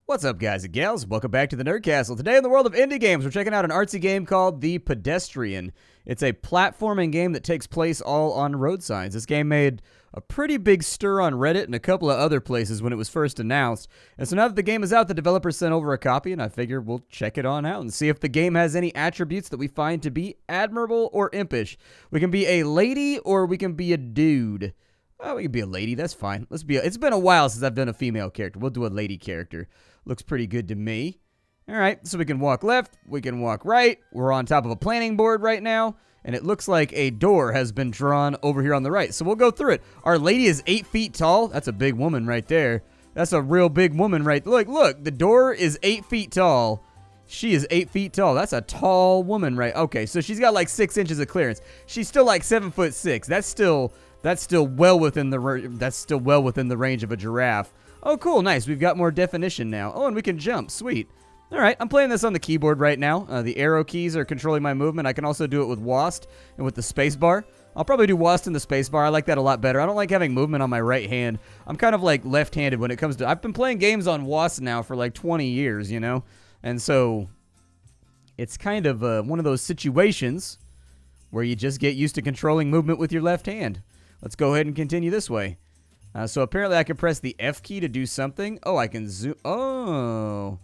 What's up, guys and gals? Welcome back to the Nerd Castle. Today in the world of indie games, we're checking out an artsy game called The Pedestrian. It's a platforming game that takes place all on road signs. This game made a pretty big stir on Reddit and a couple of other places when it was first announced. And so now that the game is out, the developers sent over a copy, and I figure we'll check it on out and see if the game has any attributes that we find to be admirable or impish. We can be a lady or we can be a dude. Oh, we can be a lady. That's fine. It's been a while since I've done a female character. We'll do a lady character. Looks pretty good to me. All right, so we can walk left. We can walk right. We're on top of a planning board right now, and it looks like a door has been drawn over here on the right. So we'll go through it. Our lady is 8 feet tall. That's a big woman right there. That's a real big woman right there. Look. The door is 8 feet tall. She is 8 feet tall. That's a tall woman, right? Okay, so she's got like 6 inches of clearance. She's still like 7'6". That's still well within the range of a giraffe. Oh, cool, nice. We've got more definition now. Oh, and we can jump. Sweet. All right, I'm playing this on the keyboard right now. The arrow keys are controlling my movement. I can also do it with WASD and with the spacebar. I'll probably do WASD and the spacebar. I like that a lot better. I don't like having movement on my right hand. I'm kind of like left-handed when it comes to... I've been playing games on WASD now for like 20 years, you know? And so it's kind of one of those situations where you just get used to controlling movement with your left hand. Let's go ahead and continue this way. So apparently I can press the F key to do something. Oh, I can zoom. Oh,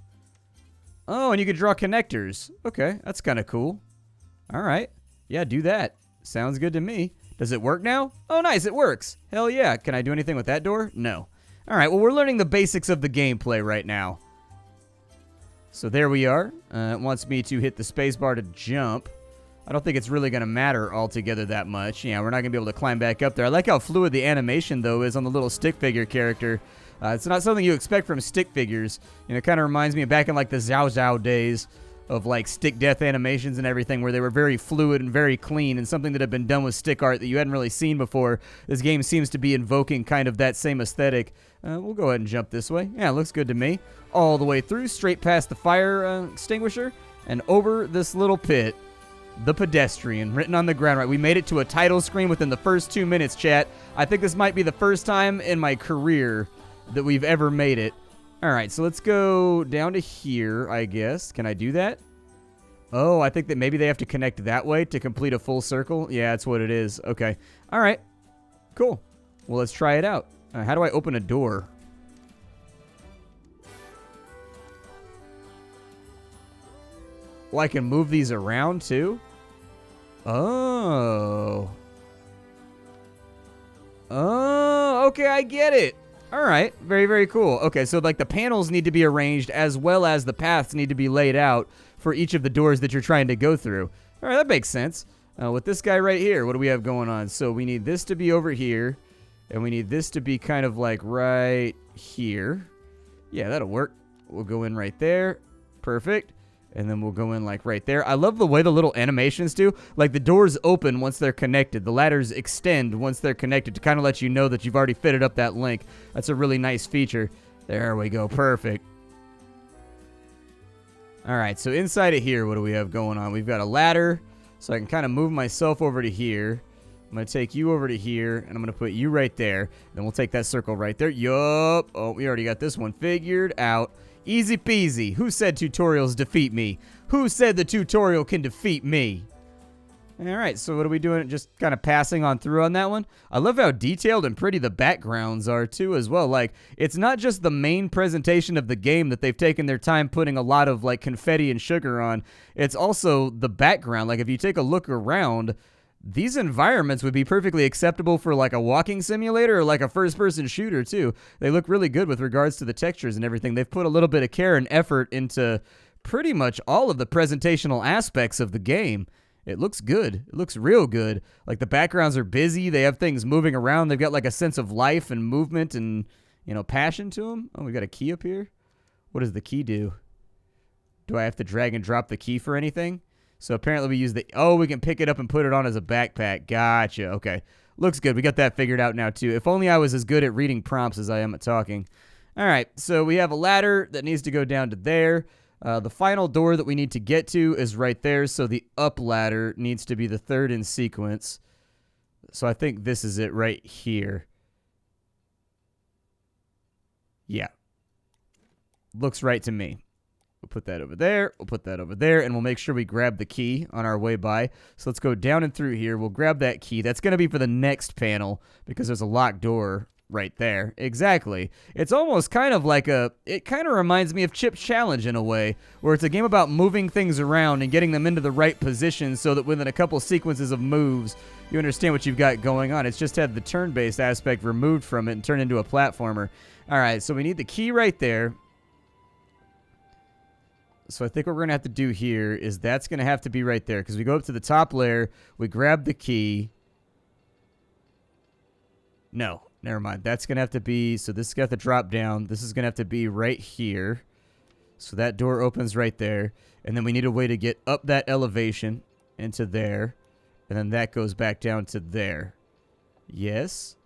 and you can draw connectors. Okay, that's kind of cool. All right. Yeah, do that. Sounds good to me. Does it work now? Oh, nice. It works. Hell yeah. Can I do anything with that door? No. All right. Well, we're learning the basics of the gameplay right now. So there we are. It wants me to hit the spacebar to jump. I don't think it's really going to matter altogether that much. Yeah, we're not going to be able to climb back up there. I like how fluid the animation, though, is on the little stick figure character. It's not something you expect from stick figures. You know, it kind of reminds me of back in, like, the Zhao Zhao days of, like, stick death animations and everything, where they were very fluid and very clean, and something that had been done with stick art that you hadn't really seen before. This game seems to be invoking kind of that same aesthetic. We'll go ahead and jump this way. Yeah, it looks good to me. All the way through, straight past the fire extinguisher, and over this little pit. The Pedestrian, written on the ground. Right, we made it to a title screen within the first 2 minutes, chat. I think this might be the first time in my career that we've ever made it. All right, so let's go down to here, I guess. Can I do that? Oh, I think that maybe they have to connect that way to complete a full circle. Yeah, that's what it is. Okay. All right. Cool. Well, let's try it out. How do I open a door? Well, I can move these around, too? Oh. Oh, okay, I get it. All right, very, very cool. Okay, so, like, the panels need to be arranged as well as the paths need to be laid out for each of the doors that you're trying to go through. All right, that makes sense. With this guy right here, what do we have going on? So we need this to be over here, and we need this to be kind of, like, right here. Yeah, that'll work. We'll go in right there. Perfect. And then we'll go in like right there. I love the way the little animations do. Like the doors open once they're connected. The ladders extend once they're connected to kind of let you know that you've already fitted up that link. That's a really nice feature. There we go. Perfect. All right. So inside of here, what do we have going on? We've got a ladder. So I can kind of move myself over to here. I'm going to take you over to here, and I'm going to put you right there. Then we'll take that circle right there. Yup. Oh, we already got this one figured out. Easy peasy. Who said tutorials defeat me? Who said the tutorial can defeat me? All right, so what are we doing? Just kind of passing on through on that one. I love how detailed and pretty the backgrounds are, too, as well. Like, it's not just the main presentation of the game that they've taken their time putting a lot of, like, confetti and sugar on. It's also the background. Like, if you take a look around... These environments would be perfectly acceptable for like a walking simulator or like a first-person shooter too. They look really good with regards to the textures and everything. They've put a little bit of care and effort into pretty much all of the presentational aspects of the game. It looks good. It looks real good. Like the backgrounds are busy. They have things moving around. They've got like a sense of life and movement and, you know, passion to them. Oh, we got a key up here. What does the key do? Do I have to drag and drop the key for anything? So apparently we use the... Oh, we can pick it up and put it on as a backpack. Gotcha. Okay. Looks good. We got that figured out now, too. If only I was as good at reading prompts as I am at talking. All right. So we have a ladder that needs to go down to there. The final door that we need to get to is right there. So the up ladder needs to be the third in sequence. So I think this is it right here. Yeah. Looks right to me. We'll put that over there. We'll put that over there. And we'll make sure we grab the key on our way by. So let's go down and through here. We'll grab that key. That's going to be for the next panel because there's a locked door right there. Exactly. It's almost kind of like it kind of reminds me of Chip's Challenge in a way, where it's a game about moving things around and getting them into the right position so that within a couple sequences of moves, you understand what you've got going on. It's just had the turn-based aspect removed from it and turned into a platformer. All right, so we need the key right there. So I think what we're going to have to do here is that's going to have to be right there because we go up to the top layer, we grab the key. No, never mind. That's going to have to be, so this is going to have to drop down. This is going to have to be right here. So that door opens right there. And then we need a way to get up that elevation into there. And then that goes back down to there. Yes.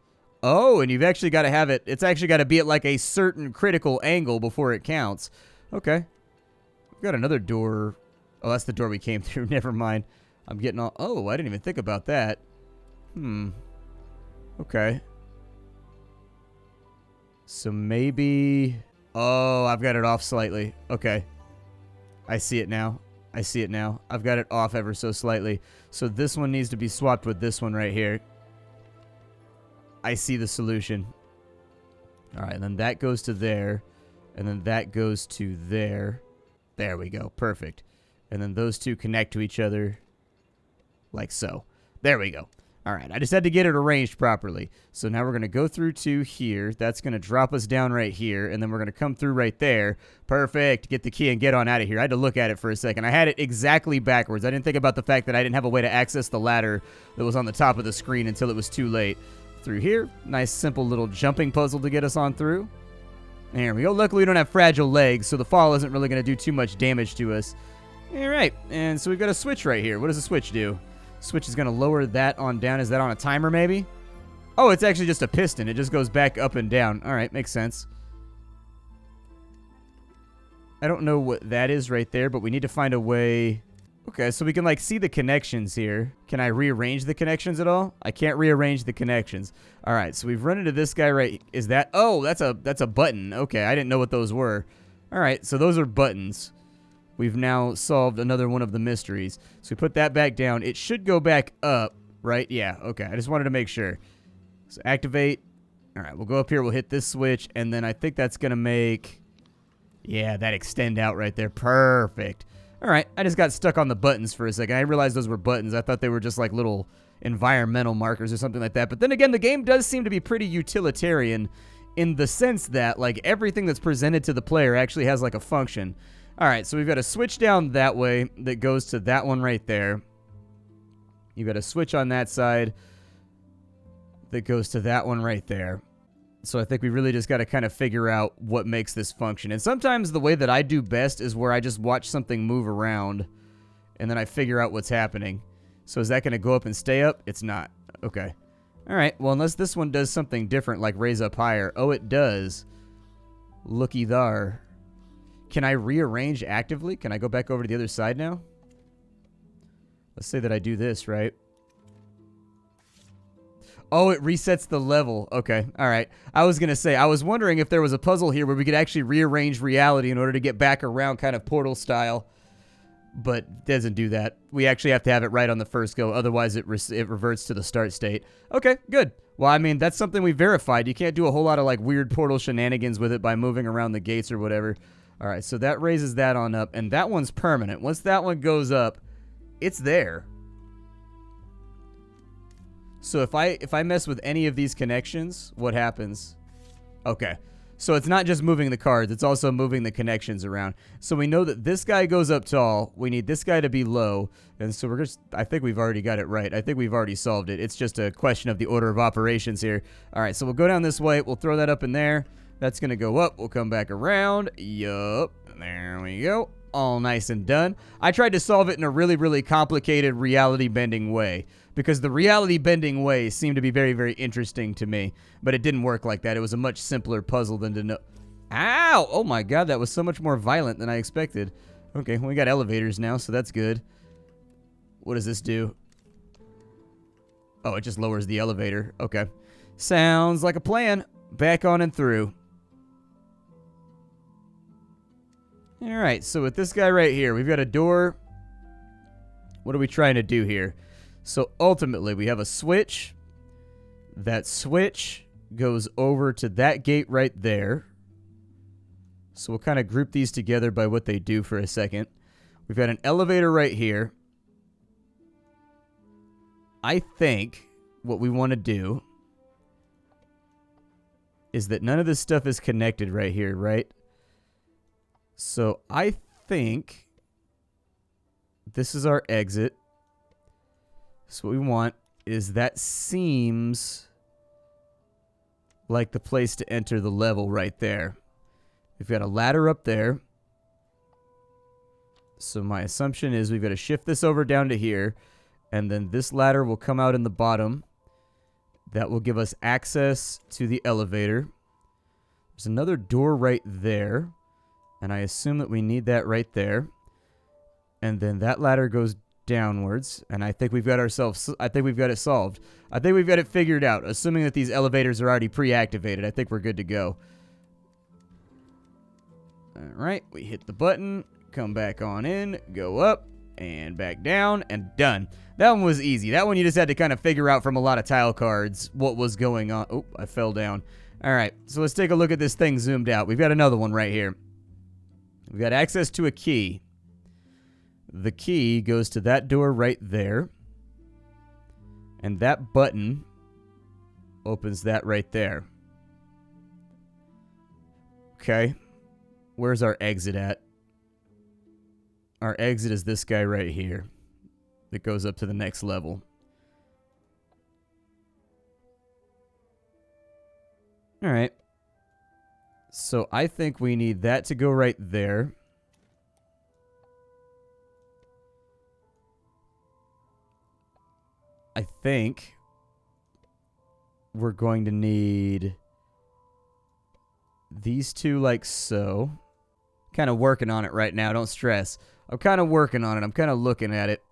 Oh, and you've actually got to have it. It's actually got to be at like a certain critical angle before it counts. Okay. We've got another door. Oh, that's the door we came through. Never mind. I'm getting all... Oh, I didn't even think about that. Okay. So maybe... Oh, I've got it off slightly. Okay. I see it now. I see it now. I've got it off ever so slightly. So this one needs to be swapped with this one right here. I see the solution. All right, and then that goes to there. And then that goes to there. There we go. Perfect. And then those two connect to each other like so. There we go. All right. I just had to get it arranged properly. So now we're going to go through to here. That's going to drop us down right here. And then we're going to come through right there. Perfect. Get the key and get on out of here. I had to look at it for a second. I had it exactly backwards. I didn't think about the fact that I didn't have a way to access the ladder that was on the top of the screen until it was too late. Through here. Nice, simple little jumping puzzle to get us on through. There we go. Luckily, we don't have fragile legs, so the fall isn't really going to do too much damage to us. All right. And so we've got a switch right here. What does the switch do? Switch is going to lower that on down. Is that on a timer, maybe? Oh, it's actually just a piston. It just goes back up and down. All right. Makes sense. I don't know what that is right there, but we need to find a way... Okay, so we can, like, see the connections here. Can I rearrange the connections at all? I can't rearrange the connections. All right, so we've run into this guy right... Is that... Oh, that's a button. Okay, I didn't know what those were. All right, so those are buttons. We've now solved another one of the mysteries. So we put that back down. It should go back up, right? Yeah, okay. I just wanted to make sure. So activate. All right, we'll go up here. We'll hit this switch, and then I think that's going to make... Yeah, that extend out right there. Perfect. All right, I just got stuck on the buttons for a second. I realized those were buttons. I thought they were just like little environmental markers or something like that. But then again, the game does seem to be pretty utilitarian in the sense that like everything that's presented to the player actually has like a function. All right, so we've got a switch down that way that goes to that one right there. You've got a switch on that side that goes to that one right there. So I think we really just got to kind of figure out what makes this function. And sometimes the way that I do best is where I just watch something move around and then I figure out what's happening. So is that going to go up and stay up? It's not. Okay. All right. Well, unless this one does something different like raise up higher. Oh, it does. Looky there. Can I rearrange actively? Can I go back over to the other side now? Let's say that I do this, right? Oh, it resets the level. Okay, all right. I was going to say, I was wondering if there was a puzzle here where we could actually rearrange reality in order to get back around kind of Portal style. But it doesn't do that. We actually have to have it right on the first go. Otherwise, it reverts to the start state. Okay, good. Well, I mean, that's something we verified. You can't do a whole lot of like weird Portal shenanigans with it by moving around the gates or whatever. All right, so that raises that on up. And that one's permanent. Once that one goes up, it's there. So if I mess with any of these connections, what happens? Okay. So it's not just moving the cards, it's also moving the connections around. So we know that this guy goes up tall, we need this guy to be low, and so we're just, I think we've already got it right. I think we've already solved it. It's just a question of the order of operations here. All right, so we'll go down this way, we'll throw that up in there. That's going to go up, we'll come back around. Yup, there we go. All nice and done. I tried to solve it in a really, really complicated reality-bending way because the reality-bending way seemed to be very, very interesting to me, but it didn't work like that. It was a much simpler puzzle than to know. Ow! Oh my god, that was so much more violent than I expected. Okay, well, we got elevators now, so that's good. What does this do? Oh, it just lowers the elevator. Okay. Sounds like a plan. Back on and through. All right, so with this guy right here, we've got a door. What are we trying to do here? So ultimately, we have a switch. That switch goes over to that gate right there. So we'll kind of group these together by what they do for a second. We've got an elevator right here. I think what we want to do is that none of this stuff is connected right here, right? So I think this is our exit. So what we want is that seems like the place to enter the level right there. We've got a ladder up there. So my assumption is we've got to shift this over down to here. And then this ladder will come out in the bottom. That will give us access to the elevator. There's another door right there. And I assume that we need that right there. And then that ladder goes downwards. And I think we've got it solved. I think we've got it figured out. Assuming that these elevators are already pre-activated, I think we're good to go. Alright, we hit the button. Come back on in. Go up. And back down. And done. That one was easy. That one you just had to kind of figure out from a lot of tile cards what was going on. Oh, I fell down. Alright, so let's take a look at this thing zoomed out. We've got another one right here. We've got access to a key. The key goes to that door right there. And that button opens that right there. Okay. Where's our exit at? Our exit is this guy right here. That goes up to the next level. Alright. So I think we need that to go right there. I think we're going to need these two like so. Kind of working on it right now. Don't stress. I'm kind of working on it. I'm kind of looking at it.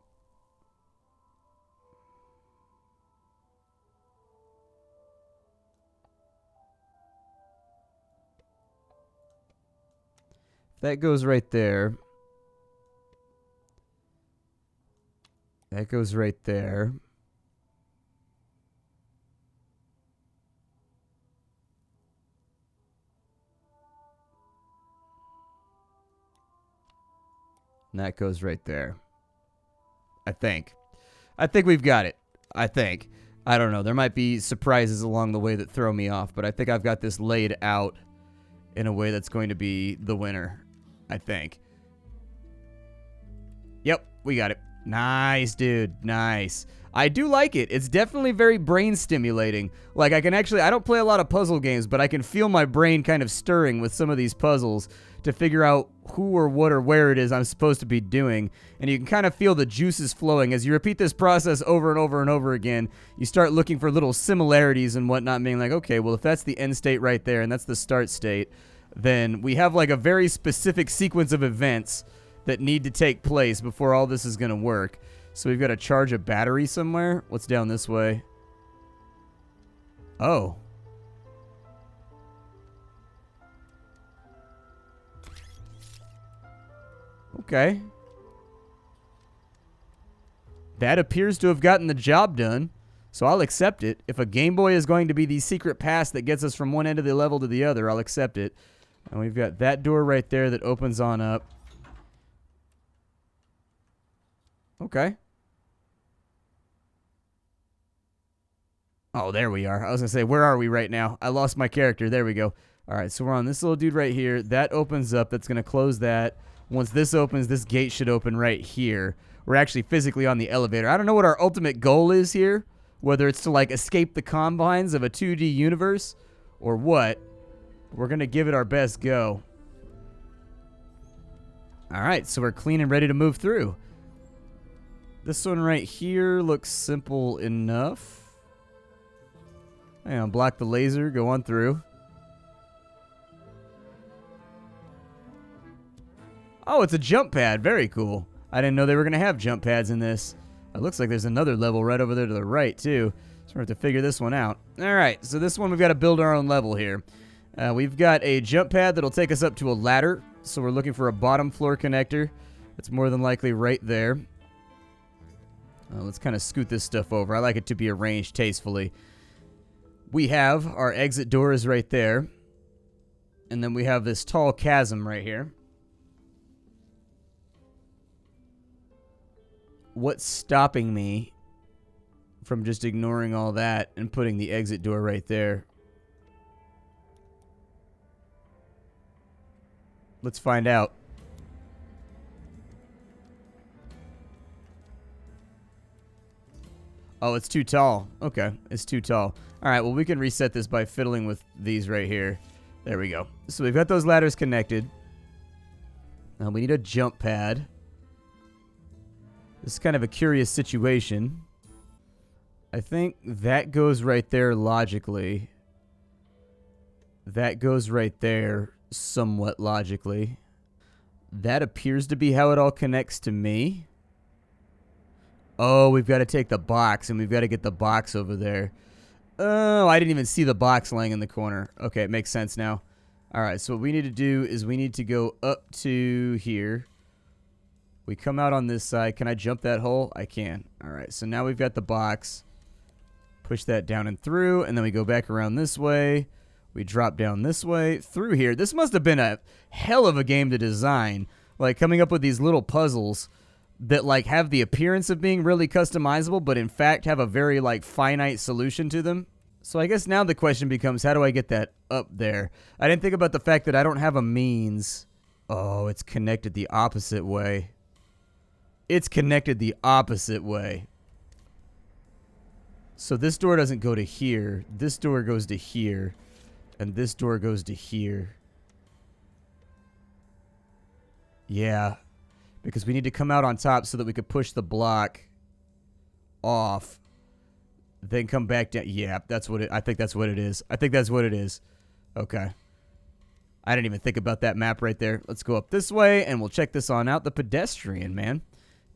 That goes right there. That goes right there. And that goes right there. I think. I think we've got it. I think. I don't know. There might be surprises along the way that throw me off, but I think I've got this laid out in a way that's going to be the winner. I think. Yep, we got it. Nice, dude. Nice. I do like it. It's definitely very brain stimulating. Like, I don't play a lot of puzzle games, but I can feel my brain kind of stirring with some of these puzzles to figure out who or what or where it is I'm supposed to be doing. And you can kind of feel the juices flowing. As you repeat this process over and over and over again, you start looking for little similarities and whatnot, being like, okay, well, if that's the end state right there and that's the start state, then we have like a very specific sequence of events that need to take place before all this is going to work. So we've got to charge a battery somewhere. What's down this way? Oh. Okay. That appears to have gotten the job done. So I'll accept it. If a Game Boy is going to be the secret pass that gets us from one end of the level to the other, I'll accept it. And we've got that door right there that opens on up. Okay. Oh, there we are. I was going to say, where are we right now? I lost my character. There we go. All right, so we're on this little dude right here. That opens up. That's going to close that. Once this opens, this gate should open right here. We're actually physically on the elevator. I don't know what our ultimate goal is here, whether it's to, like, escape the confines of a 2D universe or what. We're going to give it our best go. All right, so we're clean and ready to move through. This one right here looks simple enough. Hang on, block the laser, go on through. Oh, it's a jump pad. Very cool. I didn't know they were going to have jump pads in this. It looks like there's another level right over there to the right, too. So we're going to have to figure this one out. All right, so this one we've got to build our own level here. We've got a jump pad that'll take us up to a ladder. So we're looking for a bottom floor connector. It's more than likely right there. Let's kind of scoot this stuff over. I like it to be arranged tastefully. We have our exit doors right there. And then we have this tall chasm right here. What's stopping me from just ignoring all that and putting the exit door right there? Let's find out. Oh, it's too tall. Okay, it's too tall. All right, well, we can reset this by fiddling with these right here. There we go. So we've got those ladders connected. Now we need a jump pad. This is kind of a curious situation. I think that goes right there logically. That goes right there somewhat logically. That appears to be how it all connects to me. Oh, we've got to take the box, and we've got to get the box over there. Oh, I didn't even see the box laying in the corner. Okay, it makes sense now. All right, so what we need to do is we need to go up to here. We come out on this side. Can I jump that hole? I can. All right, so now we've got the box. Push that down and through, and then we go back around this way. We drop down this way, through here. This must have been a hell of a game to design. Like, coming up with these little puzzles that, like, have the appearance of being really customizable, but in fact have a very, like, finite solution to them. So I guess now the question becomes, how do I get that up there? I didn't think about the fact that I don't have a means. Oh, it's connected the opposite way. It's connected the opposite way. So this door doesn't go to here. This door goes to here. And this door goes to here. Yeah. Because we need to come out on top so that we could push the block off. Then come back down. Yeah, that's what it... I think that's what it is. I think that's what it is. Okay. I didn't even think about that map right there. Let's go up this way, and we'll check this on out. The Pedestrian, man.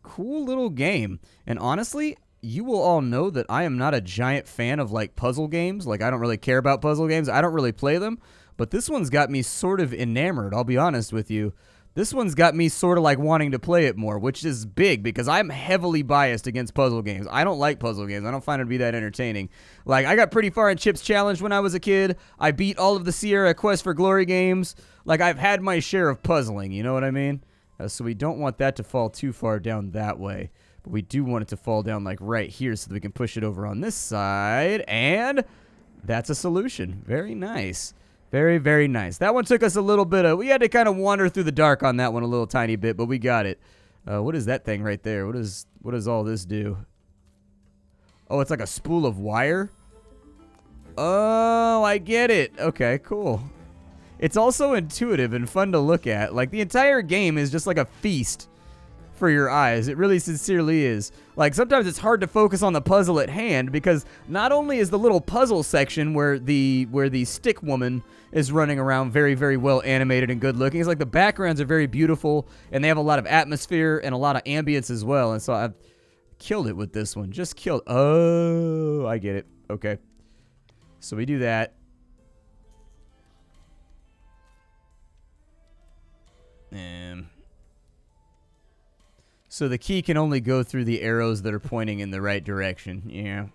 Cool little game. And honestly, you will all know that I am not a giant fan of, like, puzzle games. Like, I don't really care about puzzle games. I don't really play them. But this one's got me sort of enamored, I'll be honest with you. This one's got me sort of like wanting to play it more, which is big because I'm heavily biased against puzzle games. I don't like puzzle games. I don't find it to be that entertaining. Like, I got pretty far in Chips Challenge when I was a kid. I beat all of the Sierra Quest for Glory games. Like, I've had my share of puzzling, you know what I mean? So we don't want that to fall too far down that way. But we do want it to fall down, like, right here so that we can push it over on this side. And that's a solution. Very nice. Very, very nice. That one took us a little bit of... We had to kind of wander through the dark on that one a little tiny bit, but we got it. What is that thing right there? What does all this do? Oh, it's like a spool of wire? Oh, I get it. Okay, cool. It's also intuitive and fun to look at. Like, the entire game is just like a feast for your eyes. It really sincerely is. Like, sometimes it's hard to focus on the puzzle at hand because not only is the little puzzle section where the stick woman is running around very, very well animated and good looking. It's like the backgrounds are very beautiful and they have a lot of atmosphere and a lot of ambience as well. And so I've killed it with this one. Just killed. Oh, I get it. Okay. So we do that. So the key can only go through the arrows that are pointing in the right direction. Yeah.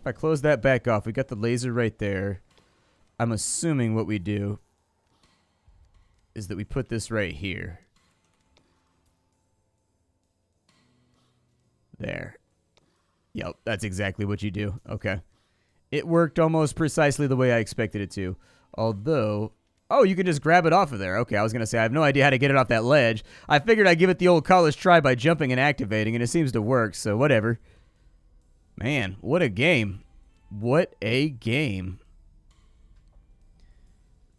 If I close that back off, we got the laser right there. I'm assuming what we do is that we put this right here. There. Yep, that's exactly what you do. Okay. It worked almost precisely the way I expected it to. Although... Oh, you can just grab it off of there. Okay, I was going to say, I have no idea how to get it off that ledge. I figured I'd give it the old college try by jumping and activating, and it seems to work, so whatever. Man, what a game. What a game.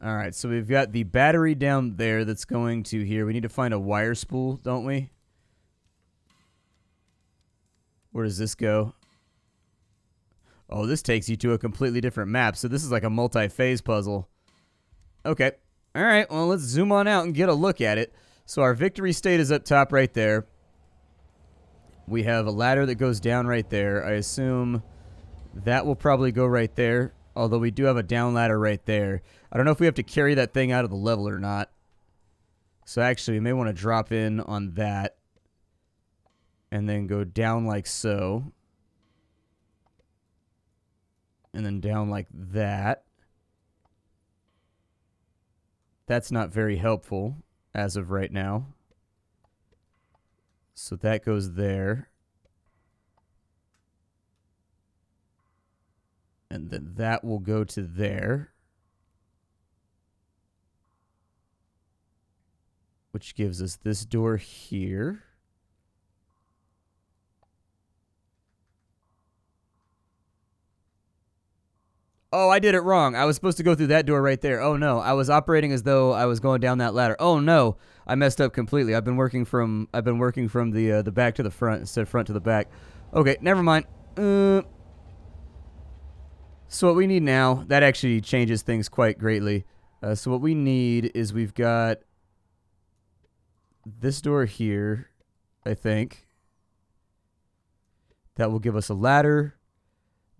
All right, so we've got the battery down there that's going to here. We need to find a wire spool, don't we? Where does this go? Oh, this takes you to a completely different map, so this is like a multi-phase puzzle. Okay. All right, well, let's zoom on out and get a look at it. So our victory state is up top right there. We have a ladder that goes down right there. I assume that will probably go right there, although we do have a down ladder right there. I don't know if we have to carry that thing out of the level or not. So actually, we may want to drop in on that. And then go down like so. And then down like that. That's not very helpful as of right now. So that goes there. And then that will go to there. Which gives us this door here. Oh, I did it wrong. I was supposed to go through that door right there. Oh, no. I was operating as though I was going down that ladder. Oh, no. I messed up completely. I've been working from the back to the front instead of front to the back. Okay, never mind. So what we need now, that actually changes things quite greatly. So what we need is we've got this door here, I think. That will give us a ladder.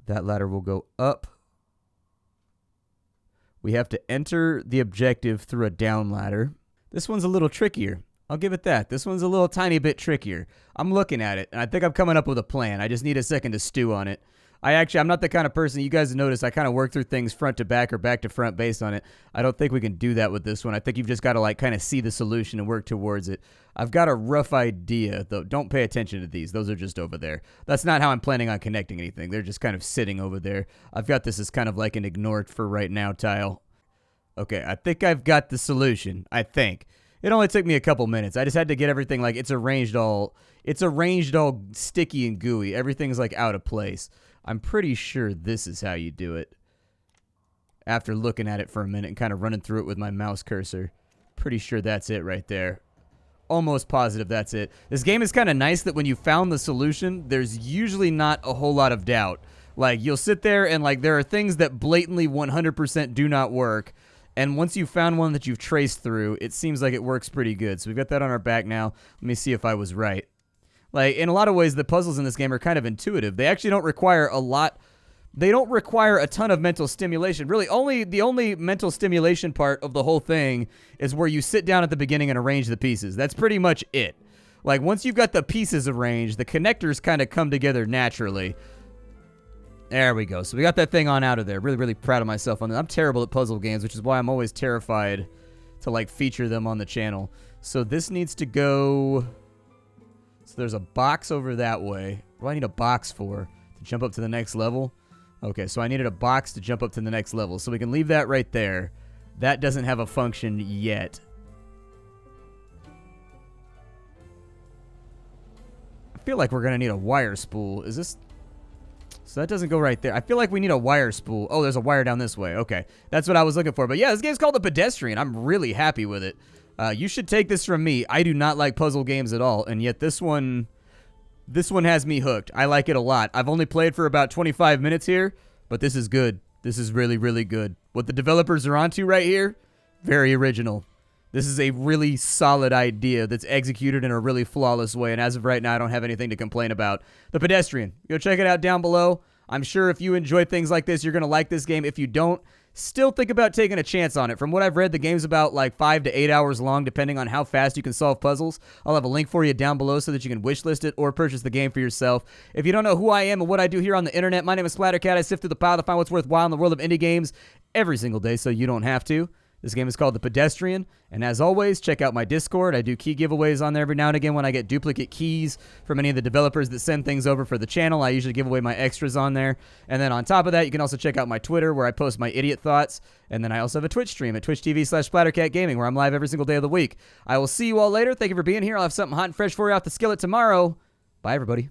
That ladder will go up. We have to enter the objective through a down ladder. This one's a little trickier. I'll give it that. This one's a little tiny bit trickier. I'm looking at it, and I think I'm coming up with a plan. I just need a second to stew on it. I'm not the kind of person, you guys notice, I kind of work through things front to back or back to front based on it. I don't think we can do that with this one. I think you've just got to like kind of see the solution and work towards it. I've got a rough idea, though. Don't pay attention to these. Those are just over there. That's not how I'm planning on connecting anything. They're just kind of sitting over there. I've got this as kind of like an ignore it for right now tile. Okay, I think I've got the solution. I think. It only took me a couple minutes. I just had to get everything like it's arranged all sticky and gooey. Everything's like out of place. I'm pretty sure this is how you do it. After looking at it for a minute and kind of running through it with my mouse cursor. Pretty sure that's it right there. Almost positive that's it. This game is kind of nice that when you found the solution, there's usually not a whole lot of doubt. Like, you'll sit there and, like, there are things that blatantly 100% do not work. And once you've found one that you've traced through, it seems like it works pretty good. So we've got that on our back now. Let me see if I was right. Like, in a lot of ways, the puzzles in this game are kind of intuitive. They actually don't require a lot. They don't require a ton of mental stimulation. Really, the only mental stimulation part of the whole thing is where you sit down at the beginning and arrange the pieces. That's pretty much it. Like, once you've got the pieces arranged, the connectors kind of come together naturally. There we go. So we got that thing on out of there. Really, really proud of myself on that. I'm terrible at puzzle games, which is why I'm always terrified to, like, feature them on the channel. So this needs to go... So there's a box over that way. What do I need a box for? To jump up to the next level? Okay, so I needed a box to jump up to the next level. So we can leave that right there. That doesn't have a function yet. I feel like we're going to need a wire spool. Is this... So that doesn't go right there. I feel like we need a wire spool. Oh, there's a wire down this way. Okay, that's what I was looking for. But yeah, this game's called The Pedestrian. I'm really happy with it. You should take this from me. I do not like puzzle games at all, and yet this one has me hooked. I like it a lot. I've only played for about 25 minutes here, but this is good. This is really, really good. What the developers are onto right here, very original. This is a really solid idea that's executed in a really flawless way, and as of right now, I don't have anything to complain about. The Pedestrian. Go check it out down below. I'm sure if you enjoy things like this, you're going to like this game. If you don't, still think about taking a chance on it. From what I've read, the game's about like 5 to 8 hours long, depending on how fast you can solve puzzles. I'll have a link for you down below so that you can wishlist it or purchase the game for yourself. If you don't know who I am and what I do here on the internet, my name is Splattercat. I sift through the pile to find what's worthwhile in the world of indie games every single day so you don't have to. This game is called The Pedestrian, and as always, check out my Discord. I do key giveaways on there every now and again when I get duplicate keys from any of the developers that send things over for the channel. I usually give away my extras on there. And then on top of that, you can also check out my Twitter where I post my idiot thoughts. And then I also have a Twitch stream at twitch.tv/SplatterCatGaming where I'm live every single day of the week. I will see you all later. Thank you for being here. I'll have something hot and fresh for you off the skillet tomorrow. Bye, everybody.